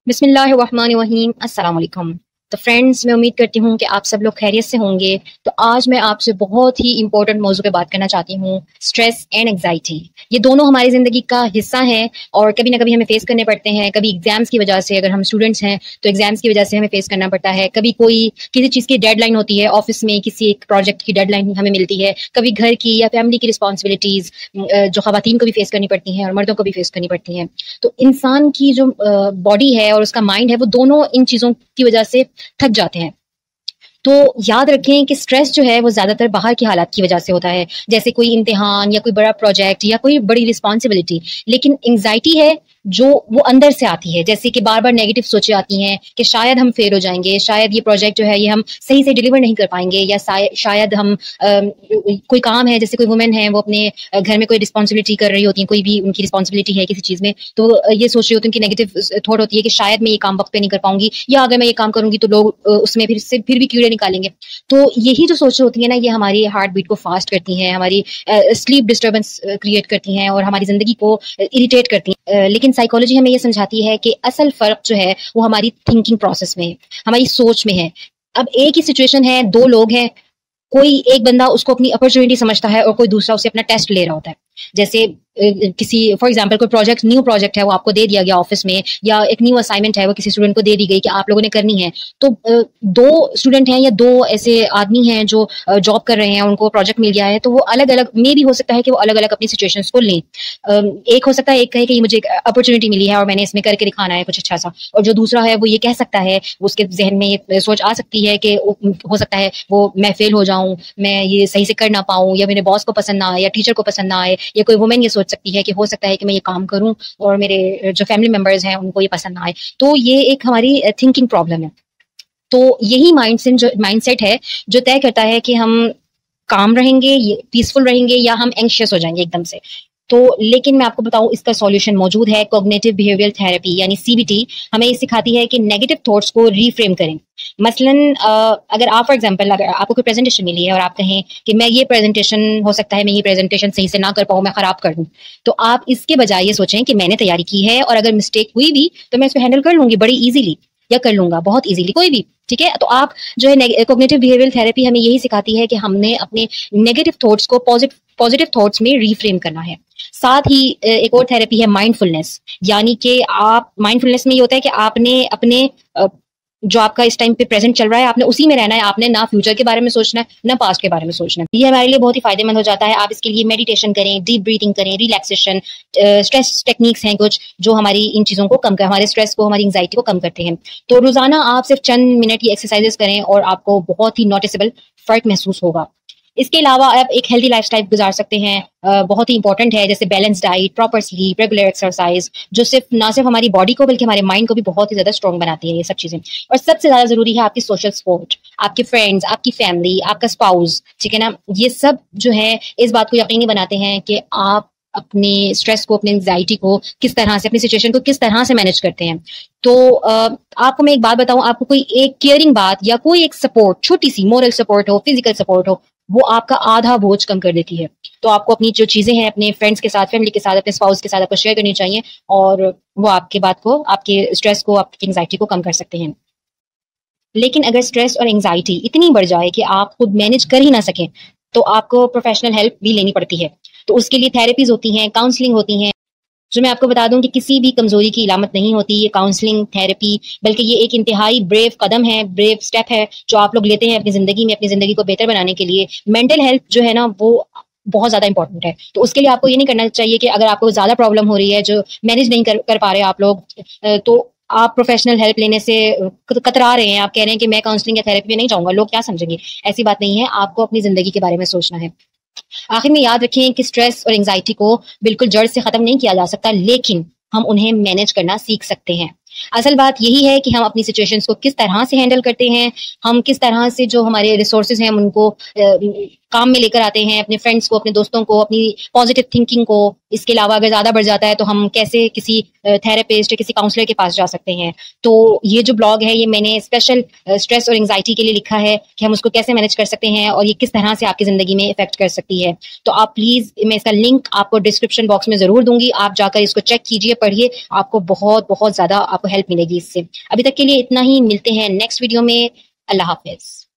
बिस्मिल्लाहिर्रहमानिर्रहीम, अस्सलाम वालेकुम। तो फ्रेंड्स, मैं उम्मीद करती हूँ कि आप सब लोग खैरियत से होंगे। तो आज मैं आपसे बहुत ही इंपॉर्टेंट मौजू पे बात करना चाहती हूँ, स्ट्रेस एंड एंग्जाइटी। ये दोनों हमारी ज़िंदगी का हिस्सा हैं और कभी ना कभी हमें फेस करने पड़ते हैं। कभी एग्जाम्स की वजह से, अगर हम स्टूडेंट्स हैं तो एग्जाम्स की वजह से हमें फेस करना पड़ता है। कभी कोई किसी चीज़ की डेडलाइन होती है, ऑफिस में किसी एक प्रोजेक्ट की डेडलाइन हमें मिलती है। कभी घर की या फैमिली की रिस्पॉन्सिबिलिटीज़ जो ख़वातीन को भी फेस करनी पड़ती हैं और मर्दों को भी फेस करनी पड़ती हैं। तो इंसान की जो बॉडी है और उसका माइंड है, वो दोनों इन चीज़ों की वजह से थक जाते हैं। तो याद रखें कि स्ट्रेस जो है वो ज़्यादातर बाहर की हालात की वजह से होता है, जैसे कोई इम्तिहान या कोई बड़ा प्रोजेक्ट या कोई बड़ी रिस्पॉन्सिबिलिटी। लेकिन एंग्जाइटी है जो वो अंदर से आती है, जैसे कि बार बार नेगेटिव सोचें आती हैं कि शायद हम फेल हो जाएंगे, शायद ये प्रोजेक्ट जो है ये हम सही से डिलीवर नहीं कर पाएंगे, या शायद हम कोई काम है, जैसे कोई वुमेन है वो अपने घर में कोई रिस्पॉन्सिबिलिटी कर रही होती है, कोई भी उनकी रिस्पॉन्सिबिलिटी है किसी चीज़ में, तो ये सोच रही होती है, उनकी नेगेटिव थॉट होती है कि शायद मैं ये काम वक्त पे नहीं कर पाऊंगी, या अगर मैं ये काम करूंगी तो लोग उसमें फिर भी कीड़े निकालेंगे। तो यही जो सोचें होती है ना, ये हमारी हार्ट बीट को फास्ट करती हैं, हमारी स्लीप डिस्टर्बेंस क्रिएट करती हैं और हमारी जिंदगी को इरिटेट करती हैं। लेकिन साइकोलॉजी हमें ये समझाती है कि असल फर्क जो है वो हमारी थिंकिंग प्रोसेस में है, हमारी सोच में है। अब एक ही सिचुएशन है, दो लोग हैं, कोई एक बंदा उसको अपनी अपॉर्चुनिटी समझता है और कोई दूसरा उसे अपना टेस्ट ले रहा होता है। जैसे किसी फॉर एग्जांपल कोई प्रोजेक्ट, न्यू प्रोजेक्ट है, वो आपको दे दिया गया ऑफिस में, या एक न्यू असाइनमेंट है वो किसी स्टूडेंट को दे दी गई कि आप लोगों ने करनी है। तो दो स्टूडेंट हैं या दो ऐसे आदमी हैं जो जॉब कर रहे हैं, उनको प्रोजेक्ट मिल गया है, तो वो अलग अलग मे भी हो सकता है कि वो अलग अलग अपनी सिचुएशंस को लें। एक हो सकता है, एक कहे कि मुझे एक अपॉर्चुनिटी मिली है और मैंने इसमें करके दिखाना है कुछ अच्छा सा, और जो दूसरा है वो ये कह सकता है, उसके जहन में ये सोच आ सकती है कि हो सकता है वो मैं फेल हो जाऊं, मैं ये सही से कर ना पाऊं, या मेरे बॉस को पसंद ना आए, या टीचर को पसंद ना आए, या कोई वुमेन ये सोच सकती है कि हो सकता है कि मैं ये काम करूं और मेरे जो फैमिली मेंबर्स हैं उनको ये पसंद ना आए। तो ये एक हमारी थिंकिंग प्रॉब्लम है। तो यही माइंडसेट है जो तय करता है कि हम काम रहेंगे, पीसफुल रहेंगे, या हम एंग्शियस हो जाएंगे एकदम से। तो लेकिन मैं आपको बताऊं, इसका सॉल्यूशन मौजूद है। कॉग्निटिव बिहेवियरल थेरेपी यानी सीबीटी हमें ये सिखाती है कि नेगेटिव थॉट्स को रीफ्रेम करें। मसलन अगर आप फॉर एग्जांपल, अगर आपको कोई प्रेजेंटेशन मिली है और आप कहें कि मैं ये प्रेजेंटेशन, हो सकता है मैं ये प्रेजेंटेशन सही से ना कर पाऊँ, मैं खराब कर दूं, तो आप इसके बजाय ये सोचें कि मैंने तैयारी की है और अगर मिस्टेक हुई भी तो मैं इसको हैंडल कर लूंगी बड़ी इजीली, या कर लूंगा बहुत इजीली, कोई भी। ठीक है, तो आप जो है कॉग्निटिव बिहेवियरल थेरेपी हमें यही सिखाती है कि हमने अपने नेगेटिव थॉट्स को पॉजिटिव थॉट्स में रीफ्रेम करना है। साथ ही एक और थेरेपी है माइंडफुलनेस, यानी कि आप माइंडफुलनेस में ये होता है कि आपने अपने जो आपका इस टाइम पे प्रेजेंट चल रहा है, आपने उसी में रहना है। आपने ना फ्यूचर के बारे में सोचना है, ना पास्ट के बारे में सोचना है। ये हमारे लिए बहुत ही फायदेमंद हो जाता है। आप इसके लिए मेडिटेशन करें, डीप ब्रीथिंग करें, रिलैक्सेशन, स्ट्रेस टेक्निक्स हैं कुछ जो हमारी इन चीज़ों को कम कर, हमारे स्ट्रेस को, हमारी एंग्जाइटी को कम करते हैं। तो रोजाना आप सिर्फ चंद मिनट की एक्सरसाइजेस करें और आपको बहुत ही नोटिसेबल फर्क महसूस होगा। इसके अलावा आप एक हेल्दी लाइफस्टाइल गुजार सकते हैं, बहुत ही इंपॉर्टेंट है, जैसे balance diet, proper sleep, regular exercise, जो ना सिर्फ हमारी बॉडी को बल्कि हमारे माइंड को भी बहुत ही ज्यादा स्ट्रॉन्ग बनाती है ये सब चीजें। और सबसे ज्यादा जरूरी है आपकी सोशल सपोर्ट, आपके फ्रेंड्स, आपकी फैमिली, आपका स्पाउस, ठीक है ना। ये सब जो है इस बात को यकीनी बनाते हैं कि आप अपने स्ट्रेस को, अपनी एंग्जाइटी को किस तरह से, अपनी सिचुएशन को किस तरह से मैनेज करते हैं। तो आपको मैं एक बात बताऊं, आपको कोई एक केयरिंग बात या कोई एक सपोर्ट, छोटी सी मॉरल सपोर्ट हो, फिजिकल सपोर्ट हो, वो आपका आधा बोझ कम कर देती है। तो आपको अपनी जो चीजें हैं अपने फ्रेंड्स के साथ, फैमिली के साथ, अपने स्पाउस के साथ आपको शेयर करनी चाहिए, और वो आपके बात को, आपके स्ट्रेस को, आपकी एंग्जाइटी को कम कर सकते हैं। लेकिन अगर स्ट्रेस और एंग्जाइटी इतनी बढ़ जाए कि आप खुद मैनेज कर ही ना सकें, तो आपको प्रोफेशनल हेल्प भी लेनी पड़ती है। तो उसके लिए थेरेपीज होती हैं, काउंसलिंग होती हैं, जो मैं आपको बता दूं कि किसी भी कमजोरी की इलामत नहीं होती ये काउंसलिंग, थेरेपी, बल्कि ये एक इंतहाई ब्रेव कदम है, ब्रेव स्टेप है जो आप लोग लेते हैं अपनी जिंदगी में, अपनी जिंदगी को बेहतर बनाने के लिए। मेंटल हेल्थ जो है ना, वो बहुत ज्यादा इंपॉर्टेंट है। तो उसके लिए आपको ये नहीं करना चाहिए कि अगर आपको ज्यादा प्रॉब्लम हो रही है जो मैनेज नहीं कर पा रहे आप लोग, तो आप प्रोफेशनल हेल्प लेने से कतरा रहे हैं, आप कह रहे हैं कि मैं काउंसलिंग या थेरेपी में नहीं जाऊंगा, लोग क्या समझेंगे। ऐसी बात नहीं है, आपको अपनी जिंदगी के बारे में सोचना है। आखिर में याद रखें कि स्ट्रेस और एंग्जाइटी को बिल्कुल जड़ से खत्म नहीं किया जा सकता, लेकिन हम उन्हें मैनेज करना सीख सकते हैं। असल बात यही है कि हम अपनी सिचुएशंस को किस तरह से हैंडल करते हैं, हम किस तरह से जो हमारे रिसोर्सेज हैं हम उनको काम में लेकर आते हैं, अपने फ्रेंड्स को, अपने दोस्तों को, अपनी पॉजिटिव थिंकिंग को। इसके अलावा अगर ज्यादा बढ़ जाता है तो हम कैसे किसी थेरेपिस्ट या किसी काउंसलर के पास जा सकते हैं। तो ये जो ब्लॉग है ये मैंने स्पेशल स्ट्रेस और एंग्जाइटी के लिए लिखा है कि हम उसको कैसे मैनेज कर सकते हैं और ये किस तरह से आपकी जिंदगी में इफेक्ट कर सकती है। तो आप प्लीज, मैं इसका लिंक आपको डिस्क्रिप्शन बॉक्स में जरूर दूंगी, आप जाकर इसको चेक कीजिए, पढ़िए, आपको बहुत बहुत ज्यादा आपको हेल्प मिलेगी इससे। अभी तक के लिए इतना ही, मिलते हैं नेक्स्ट वीडियो में। अल्लाह हाफिज।